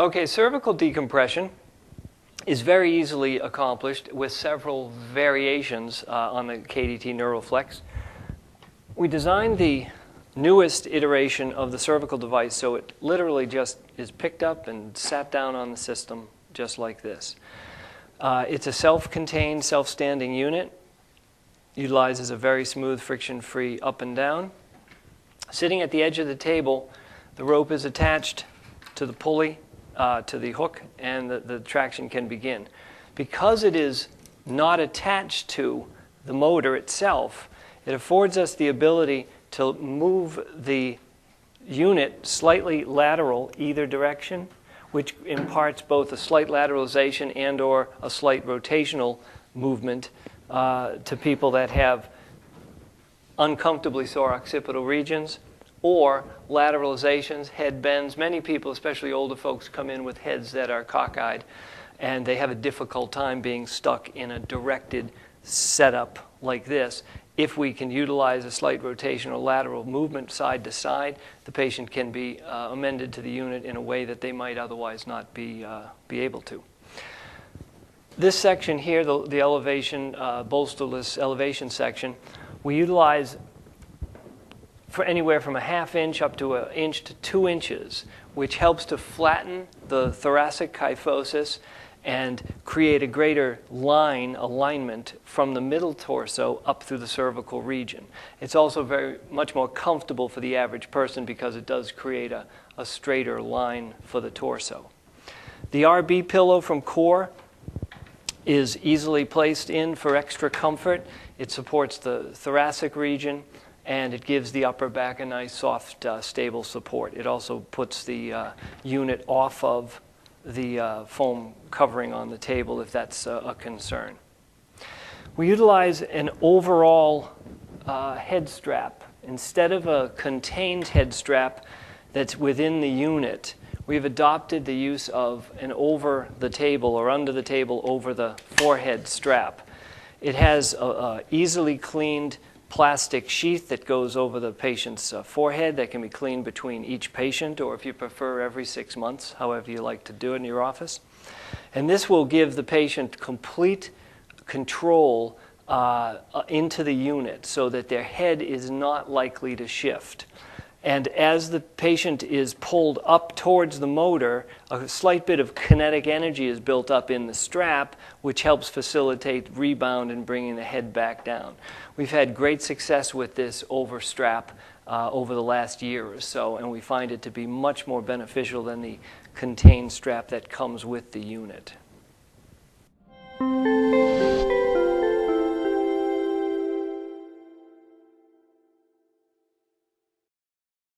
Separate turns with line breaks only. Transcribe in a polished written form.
Okay, cervical decompression is very easily accomplished with several variations on the KDT NeuroFlex. We designed the newest iteration of the cervical device so it literally just is picked up and sat down on the system just like this. It's a self-contained, self-standing unit. Utilizes a very smooth, friction-free up and down. Sitting at the edge of the table, the rope is attached to the pulley, to the hook, and the traction can begin. Because it is not attached to the motor itself, it affords us the ability to move the unit slightly lateral either direction, which imparts both a slight lateralization and or a slight rotational movement to people that have uncomfortably sore occipital regions, or lateralizations, head bends. Many people, especially older folks, come in with heads that are cockeyed, and they have a difficult time being stuck in a directed setup like this. If we can utilize a slight rotational lateral movement side to side, the patient can be amended to the unit in a way that they might otherwise not be able to. This section here, the elevation, bolsterless elevation section, we utilize for anywhere from a ½ inch up to 1 inch to 2 inches, which helps to flatten the thoracic kyphosis and create a greater alignment from the middle torso up through the cervical region. It's also very much more comfortable for the average person because it does create a straighter line for the torso. The RB pillow from Core is easily placed in for extra comfort. It supports the thoracic region, and it gives the upper back a nice, soft, stable support. It also puts the unit off of the foam covering on the table if that's a concern. We utilize an overall head strap. Instead of a contained head strap that's within the unit, we've adopted the use of an over the table or under the table over the forehead strap. It has a easily cleaned plastic sheath that goes over the patient's forehead that can be cleaned between each patient, or if you prefer every 6 months, however you like to do it in your office. And this will give the patient complete control into the unit so that their head is not likely to shift. And as the patient is pulled up towards the motor, a slight bit of kinetic energy is built up in the strap, which helps facilitate rebound and bringing the head back down. We've had great success with this over strap over the last year or so, and we find it to be much more beneficial than the contained strap that comes with the unit.